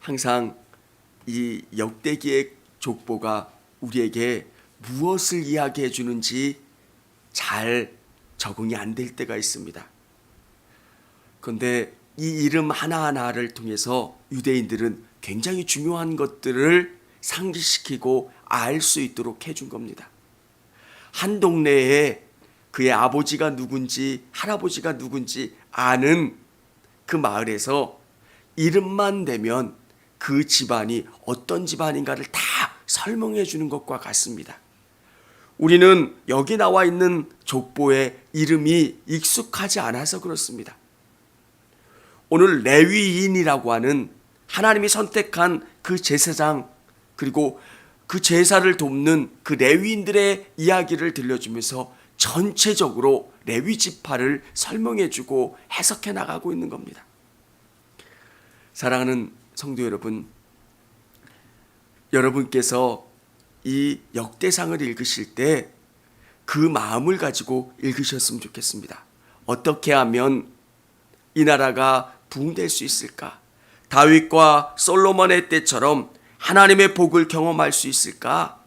항상 이 역대기의 족보가 우리에게 무엇을 이야기해 주는지 잘 적응이 안 될 때가 있습니다. 그런데 이 이름 하나하나를 통해서 유대인들은 굉장히 중요한 것들을 상기시키고 알 수 있도록 해준 겁니다. 한 동네에 그의 아버지가 누군지 할아버지가 누군지 아는 그 마을에서 이름만 대면 그 집안이 어떤 집안인가를 다 설명해 주는 것과 같습니다. 우리는 여기 나와 있는 족보의 이름이 익숙하지 않아서 그렇습니다. 오늘 레위인이라고 하는 하나님이 선택한 그 제사장, 그리고 그 제사를 돕는 그 레위인들의 이야기를 들려주면서 전체적으로 레위 지파를 설명해주고 해석해 나가고 있는 겁니다. 사랑하는 성도 여러분, 여러분께서 이 역대상을 읽으실 때 그 마음을 가지고 읽으셨으면 좋겠습니다. 어떻게 하면 이 나라가 부흥될 수 있을까? 다윗과 솔로몬의 때처럼 하나님의 복을 경험할 수 있을까?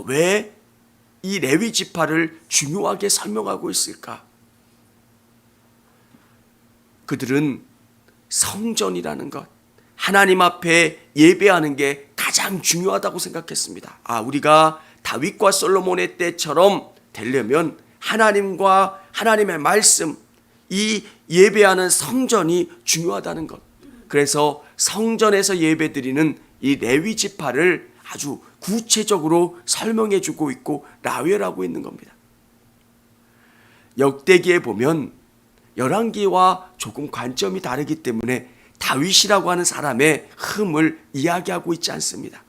왜 이 레위 지파를 중요하게 설명하고 있을까? 그들은 성전이라는 것, 하나님 앞에 예배하는 게 가장 중요하다고 생각했습니다. 우리가 다윗과 솔로몬의 때처럼 되려면 하나님과 하나님의 말씀, 이 예배하는 성전이 중요하다는 것. 그래서 성전에서 예배드리는 이 레위 지파를 아주 구체적으로 설명해 주고 있고 라웰하고 있는 겁니다. 역대기에 보면 열왕기와 조금 관점이 다르기 때문에 다윗이라고 하는 사람의 흠을 이야기하고 있지 않습니다.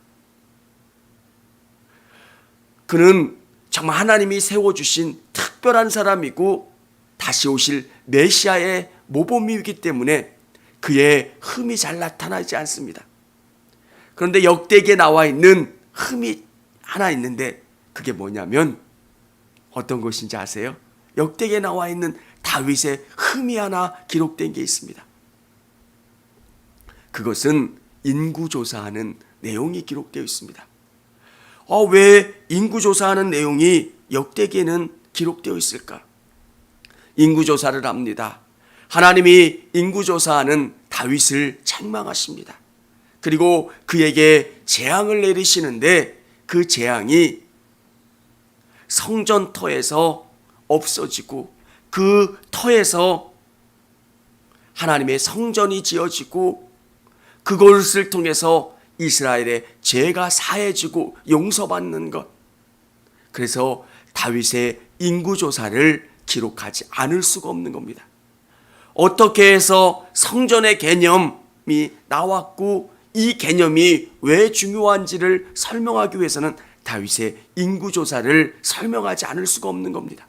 그는 정말 하나님이 세워주신 특별한 사람이고 다시 오실 메시아의 모범이기 때문에 그의 흠이 잘 나타나지 않습니다. 그런데 역대기에 나와 있는 흠이 하나 있는데 그게 뭐냐면 어떤 것인지 아세요? 역대기에 나와 있는 다윗의 흠이 하나 기록된 게 있습니다. 그것은 인구조사하는 내용이 기록되어 있습니다. 왜 인구조사하는 내용이 역대기에는 기록되어 있을까? 인구조사를 합니다. 하나님이 인구조사하는 다윗을 책망하십니다. 그리고 그에게 재앙을 내리시는데 그 재앙이 성전 터에서 없어지고 그 터에서 하나님의 성전이 지어지고 그것을 통해서 이스라엘의 죄가 사해지고 용서받는 것. 그래서 다윗의 인구조사를 기록하지 않을 수가 없는 겁니다. 어떻게 해서 성전의 개념이 나왔고 이 개념이 왜 중요한지를 설명하기 위해서는 다윗의 인구조사를 설명하지 않을 수가 없는 겁니다.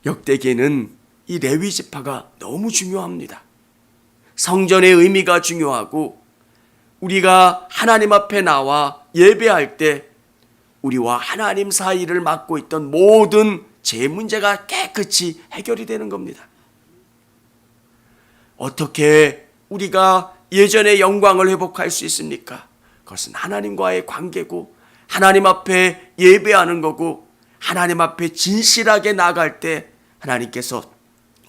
역대기에는 이 레위 지파가 너무 중요합니다. 성전의 의미가 중요하고 우리가 하나님 앞에 나와 예배할 때 우리와 하나님 사이를 막고 있던 모든 죄 문제가 깨끗이 해결이 되는 겁니다. 어떻게 우리가 예전의 영광을 회복할 수 있습니까? 그것은 하나님과의 관계고 하나님 앞에 예배하는 거고 하나님 앞에 진실하게 나갈 때 하나님께서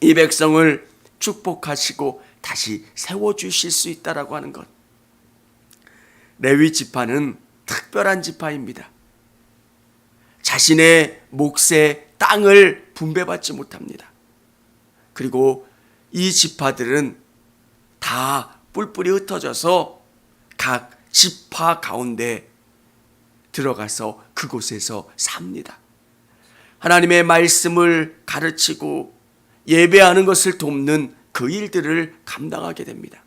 이 백성을 축복하시고 다시 세워주실 수 있다라고 하는 것. 레위 지파는 특별한 지파입니다. 자신의 몫의 땅을 분배받지 못합니다. 그리고 이 지파들은 다 뿔뿔이 흩어져서 각 지파 가운데 들어가서 그곳에서 삽니다. 하나님의 말씀을 가르치고 예배하는 것을 돕는 그 일들을 감당하게 됩니다.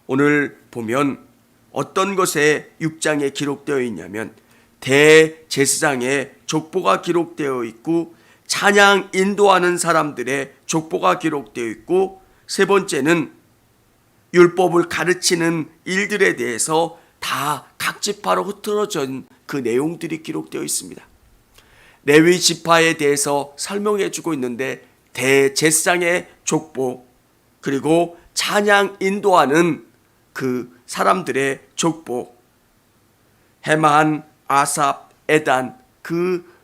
오늘 보면 어떤 것에 6장에 기록되어 있냐면 대제사장의 족보가 기록되어 있고 찬양 인도하는 사람들의 족보가 기록되어 있고 세 번째는 율법을 가르치는 일들에 대해서 다 각 지파로 흩어진 그 내용들이 기록되어 있습니다. 레위 지파에 대해서 설명해 주고 있는데 대제사장의 족보, 그리고 찬양 인도하는 그 사람들의 족보, 헤만, 아삽, 에단, 그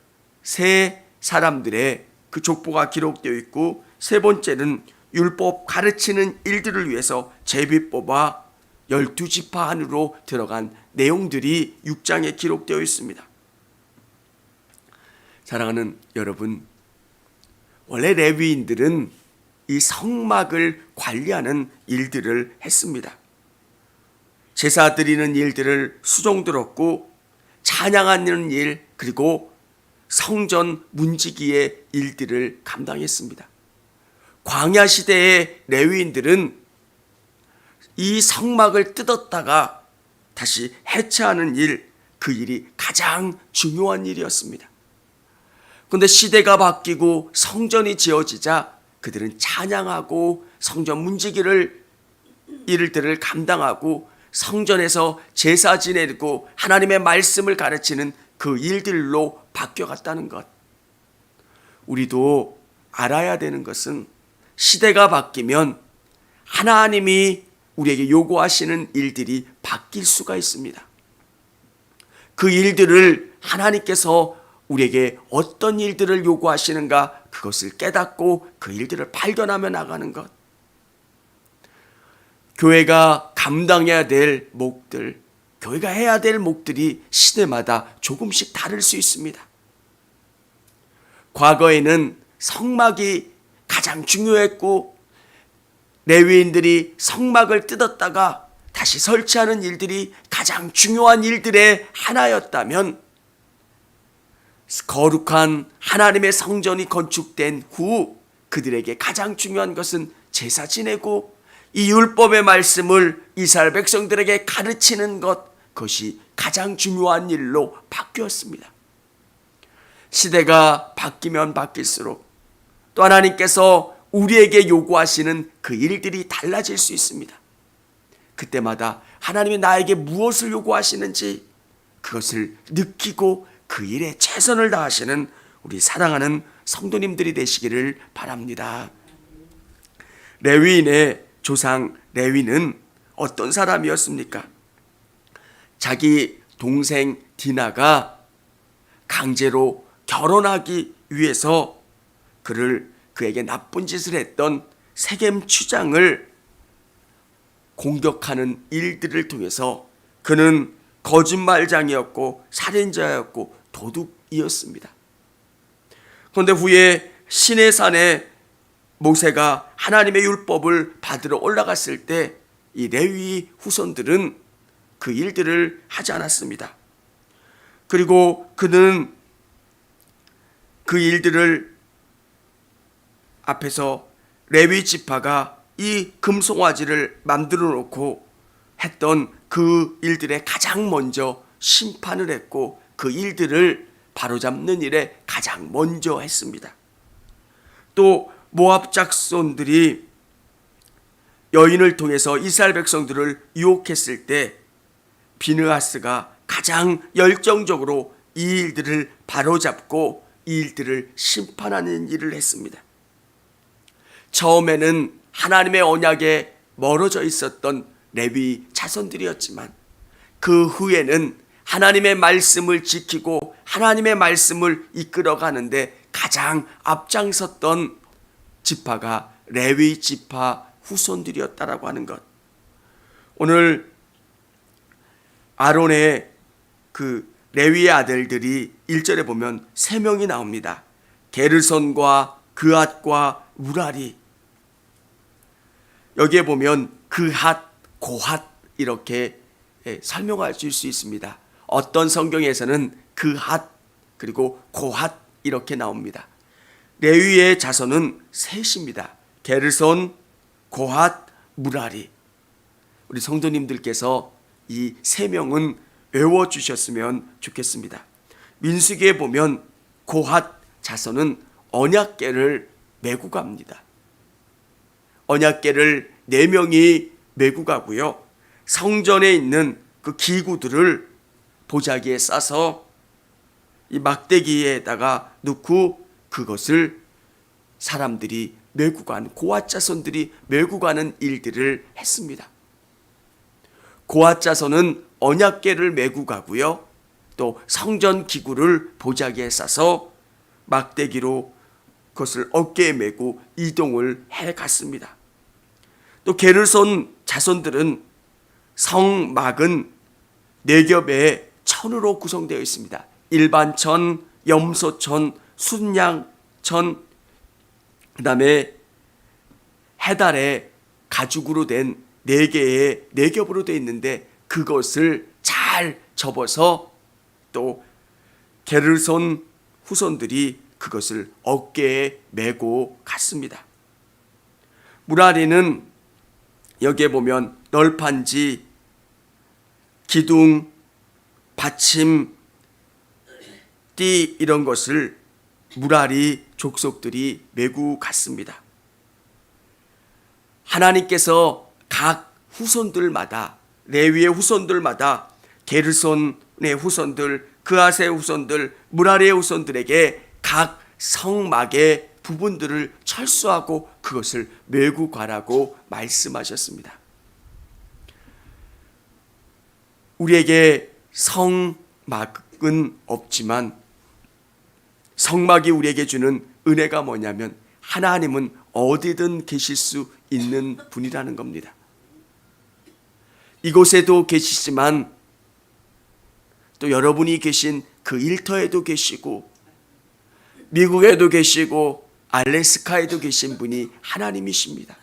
세 사람들의 그 족보가 기록되어 있고, 세 번째는 율법 가르치는 일들을 위해서 제비 뽑아 12지파 안으로 들어간 내용들이 6장에 기록되어 있습니다. 사랑하는 여러분, 원래 레위인들은 이 성막을 관리하는 일들을 했습니다. 제사 드리는 일들을 수종들었고, 찬양하는 일, 그리고 성전 문지기의 일들을 감당했습니다. 광야 시대의 레위인들은 이 성막을 뜯었다가 다시 해체하는 일, 그 일이 가장 중요한 일이었습니다. 그런데 시대가 바뀌고 성전이 지어지자 그들은 찬양하고 성전 문지기를 일들을 감당하고 성전에서 제사 지내고 하나님의 말씀을 가르치는 그 일들로 바뀌어갔다는 것. 우리도 알아야 되는 것은 시대가 바뀌면 하나님이 우리에게 요구하시는 일들이 바뀔 수가 있습니다. 그 일들을 하나님께서 우리에게 어떤 일들을 요구하시는가, 그것을 깨닫고 그 일들을 발견하며 나가는 것. 교회가 감당해야 될 몫들, 교회가 해야 될 몫들이 시대마다 조금씩 다를 수 있습니다. 과거에는 성막이 가장 중요했고, 레위인들이 성막을 뜯었다가 다시 설치하는 일들이 가장 중요한 일들의 하나였다면, 거룩한 하나님의 성전이 건축된 후 그들에게 가장 중요한 것은 제사 지내고 이 율법의 말씀을 이스라엘 백성들에게 가르치는 것, 그것이 가장 중요한 일로 바뀌었습니다. 시대가 바뀌면 바뀔수록 또 하나님께서 우리에게 요구하시는 그 일들이 달라질 수 있습니다. 그때마다 하나님이 나에게 무엇을 요구하시는지 그것을 느끼고 그 일에 최선을 다하시는 우리 사랑하는 성도님들이 되시기를 바랍니다. 레위인의 조상 레위는 어떤 사람이었습니까? 자기 동생 디나가 강제로 결혼하기 위해서 그에게 나쁜 짓을 했던 세겜 추장을 공격하는 일들을 통해서 그는 거짓말장이었고 살인자였고 도둑이었습니다. 그런데 후에 시내산에 모세가 하나님의 율법을 받으러 올라갔을 때 이 레위 후손들은 그 일들을 하지 않았습니다. 그리고 그는 그 일들을 앞에서 레위 지파가 이 금송아지를 만들어 놓고 했던 그 일들에 가장 먼저 심판을 했고 그 일들을 바로잡는 일에 가장 먼저 했습니다. 또 모압 작손들이 여인을 통해서 이스라엘 백성들을 유혹했을 때 비느하스가 가장 열정적으로 이 일들을 바로잡고 이 일들을 심판하는 일을 했습니다. 처음에는 하나님의 언약에 멀어져 있었던 레위 자손들이었지만 그 후에는 하나님의 말씀을 지키고 하나님의 말씀을 이끌어가는데 가장 앞장섰던 지파가 레위 지파 후손들이었다라고 하는 것. 오늘 아론의 그 레위의 아들들이 1절에 보면 3명이 나옵니다. 게르손과 그앗과 무라리. 여기에 보면 그앗, 고앗 이렇게 설명할 수 있습니다. 어떤 성경에서는 그앗 그리고 고앗 이렇게 나옵니다. 레위의 자손은 셋입니다. 게르손, 고앗, 무라리. 우리 성도님들께서 이 3명은 외워주셨으면 좋겠습니다. 민수기에 보면 고앗 자손은 언약궤를 메고 갑니다. 언약궤를 4명이 메고 가고요. 성전에 있는 그 기구들을 보자기에 싸서 이 막대기에다가 넣고 그것을 사람들이 메고 간, 고앗 자손들이 메고 가는 일들을 했습니다. 고앗 자손은 언약궤를 메고 가고요. 또 성전 기구를 보자기에 싸서 막대기로 그것을 어깨에 메고 이동을 해 갔습니다. 또 게르손 자손들은 성막은 4겹의 천으로 구성되어 있습니다. 일반천, 염소천, 순양천, 그 다음에 해달의 가죽으로 된 4개의 4겹으로 되어 있는데 그것을 잘 접어서 또 게르손 후손들이 그것을 어깨에 메고 갔습니다. 무라리는 여기에 보면 널판지, 기둥, 받침, 띠 이런 것을 무라리 족속들이 메고 갔습니다. 하나님께서 각 후손들마다, 레위의 후손들마다 게르손의 후손들, 그앗의 후손들, 무라리의 후손들에게 각 성막의 부분들을 철수하고 그것을 메고 가라고 말씀하셨습니다. 우리에게 성막은 없지만 성막이 우리에게 주는 은혜가 뭐냐면 하나님은 어디든 계실 수 있는 분이라는 겁니다. 이곳에도 계시지만 또 여러분이 계신 그 일터에도 계시고 미국에도 계시고 알래스카에도 계신 분이 하나님이십니다.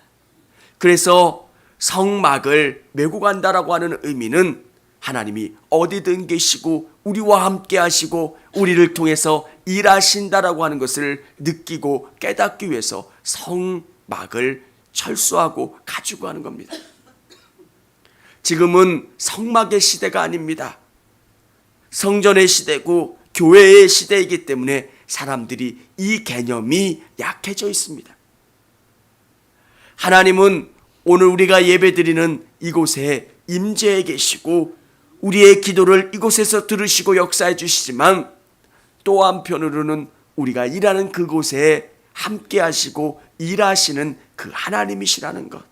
그래서 성막을 메고 간다라고 하는 의미는 하나님이 어디든 계시고 우리와 함께 하시고 우리를 통해서 일하신다라고 하는 것을 느끼고 깨닫기 위해서 성막을 철수하고 가지고 가는 겁니다. 지금은 성막의 시대가 아닙니다. 성전의 시대고 교회의 시대이기 때문에 사람들이 이 개념이 약해져 있습니다. 하나님은 오늘 우리가 예배드리는 이곳에 임재해 계시고 우리의 기도를 이곳에서 들으시고 역사해 주시지만 또 한편으로는 우리가 일하는 그곳에 함께 하시고 일하시는 그 하나님이시라는 것.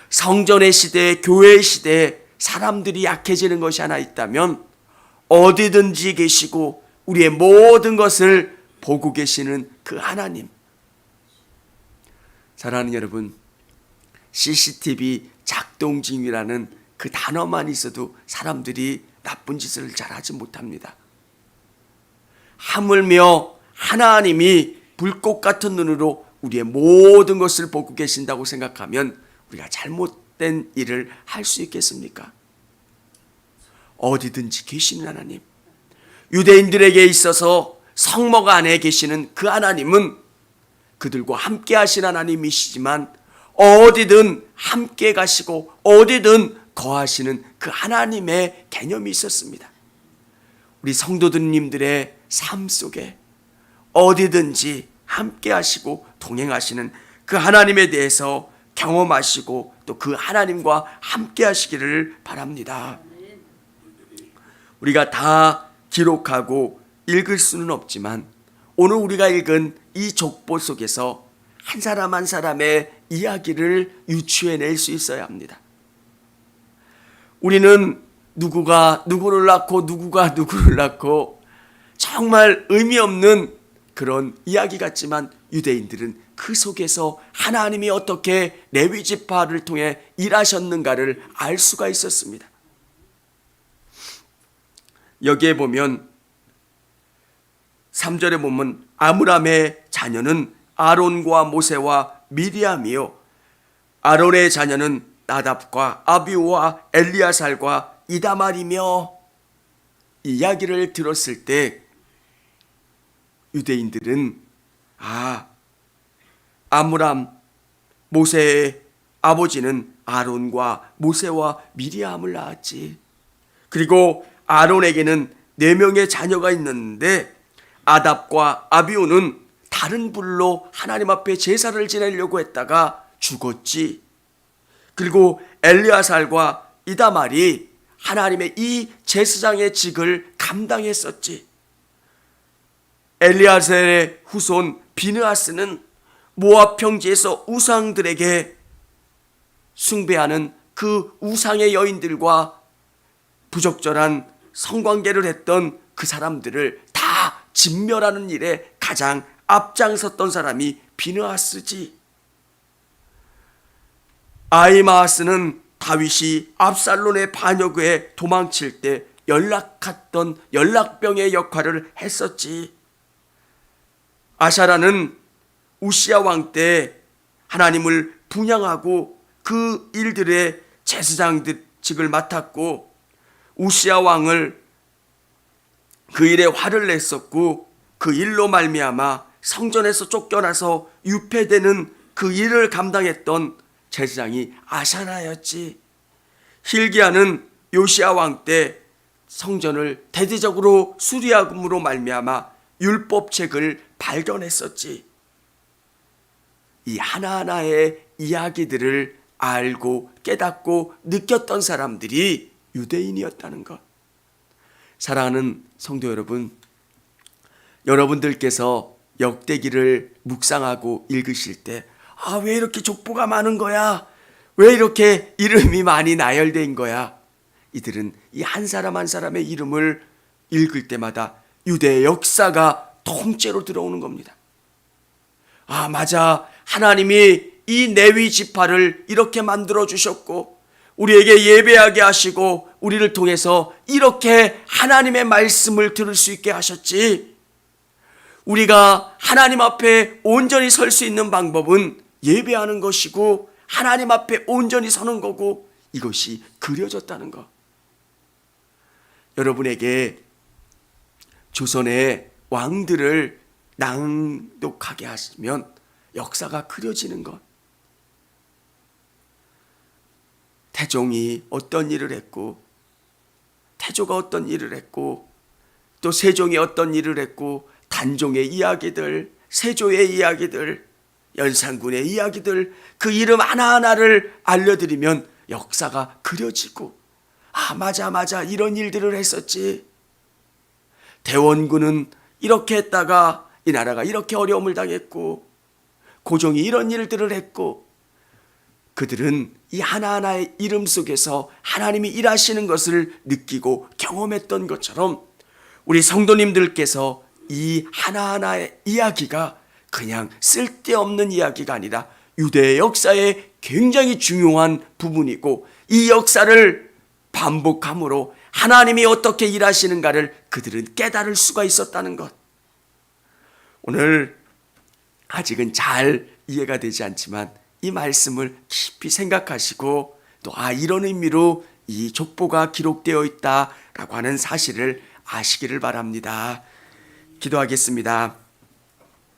성전의 시대에, 교회의 시대에 사람들이 약해지는 것이 하나 있다면 어디든지 계시고 우리의 모든 것을 보고 계시는 그 하나님. 사랑하는 여러분, CCTV 작동 중이라는 그 단어만 있어도 사람들이 나쁜 짓을 잘하지 못합니다. 하물며 하나님이 불꽃 같은 눈으로 우리의 모든 것을 보고 계신다고 생각하면 우리가 잘못된 일을 할 수 있겠습니까? 어디든지 계시는 하나님, 유대인들에게 있어서 성막 안에 계시는 그 하나님은 그들과 함께 하신 하나님이시지만 어디든 함께 가시고 어디든 거하시는 그 하나님의 개념이 있었습니다. 우리 성도들님들의 삶 속에 어디든지 함께 하시고 동행하시는 그 하나님에 대해서 경험하시고 또 그 하나님과 함께 하시기를 바랍니다. 우리가 다 기록하고 읽을 수는 없지만 오늘 우리가 읽은 이 족보 속에서 한 사람 한 사람의 이야기를 유추해낼 수 있어야 합니다. 우리는 누구가 누구를 낳고 누구가 누구를 낳고 정말 의미 없는 그런 이야기 같지만 유대인들은 그 속에서 하나님이 어떻게 레위 지파를 통해 일하셨는가를 알 수가 있었습니다. 여기에 보면 3절에 보면 아므람의 자녀는 아론과 모세와 미리암이요 아론의 자녀는 나답과 아비우와 엘리야살과 이다말이며, 이 이야기를 들었을 때 유대인들은 아므람 모세의 아버지는 아론과 모세와 미리암을 낳았지. 그리고 아론에게는 4명의 자녀가 있는데 아답과 아비우는 다른 불로 하나님 앞에 제사를 지내려고 했다가 죽었지. 그리고 엘리야살과 이다말이 하나님의 이 제사장의 직을 감당했었지. 엘리아셀의 후손 비느하스는 모압 평지에서 우상들에게 숭배하는 그 우상의 여인들과 부적절한 성관계를 했던 그 사람들을 다 진멸하는 일에 가장 앞장섰던 사람이 비느하스지. 아히마아스는 다윗이 압살롬의 반역에 도망칠 때 연락했던 연락병의 역할을 했었지. 아샤라는 우시야 왕 때 하나님을 분향하고 그 일들의 제사장직을 맡았고, 우시야 왕을 그 일에 화를 냈었고, 그 일로 말미암아 성전에서 쫓겨나서 유폐되는 그 일을 감당했던 제사장이 아샤라였지. hil기야는 요시야 왕 때 성전을 대대적으로 수리함으로 말미암아 율법책을 발견했었지. 이 하나하나의 이야기들을 알고 깨닫고 느꼈던 사람들이 유대인이었다는 것. 사랑하는 성도 여러분, 여러분들께서 역대기를 묵상하고 읽으실 때 왜 이렇게 족보가 많은 거야? 왜 이렇게 이름이 많이 나열된 거야? 이들은 이 한 사람 한 사람의 이름을 읽을 때마다 유대의 역사가 통째로 들어오는 겁니다. 맞아. 하나님이 이 레위 지파를 이렇게 만들어 주셨고, 우리에게 예배하게 하시고, 우리를 통해서 이렇게 하나님의 말씀을 들을 수 있게 하셨지. 우리가 하나님 앞에 온전히 설 수 있는 방법은 예배하는 것이고, 하나님 앞에 온전히 서는 거고, 이것이 그려졌다는 것. 여러분에게 조선의 왕들을 낭독하게 하시면 역사가 그려지는 것. 태종이 어떤 일을 했고, 태조가 어떤 일을 했고, 또 세종이 어떤 일을 했고, 단종의 이야기들, 세조의 이야기들, 연산군의 이야기들, 그 이름 하나하나를 알려드리면 역사가 그려지고, 맞아 이런 일들을 했었지. 대원군은 이렇게 했다가 이 나라가 이렇게 어려움을 당했고, 고종이 이런 일들을 했고, 그들은 이 하나하나의 이름 속에서 하나님이 일하시는 것을 느끼고 경험했던 것처럼, 우리 성도님들께서 이 하나하나의 이야기가 그냥 쓸데없는 이야기가 아니라 유대의 역사의 굉장히 중요한 부분이고, 이 역사를 반복함으로 하나님이 어떻게 일하시는가를 그들은 깨달을 수가 있었다는 것. 오늘 아직은 잘 이해가 되지 않지만 이 말씀을 깊이 생각하시고, 또 이런 의미로 이 족보가 기록되어 있다라고 하는 사실을 아시기를 바랍니다. 기도하겠습니다.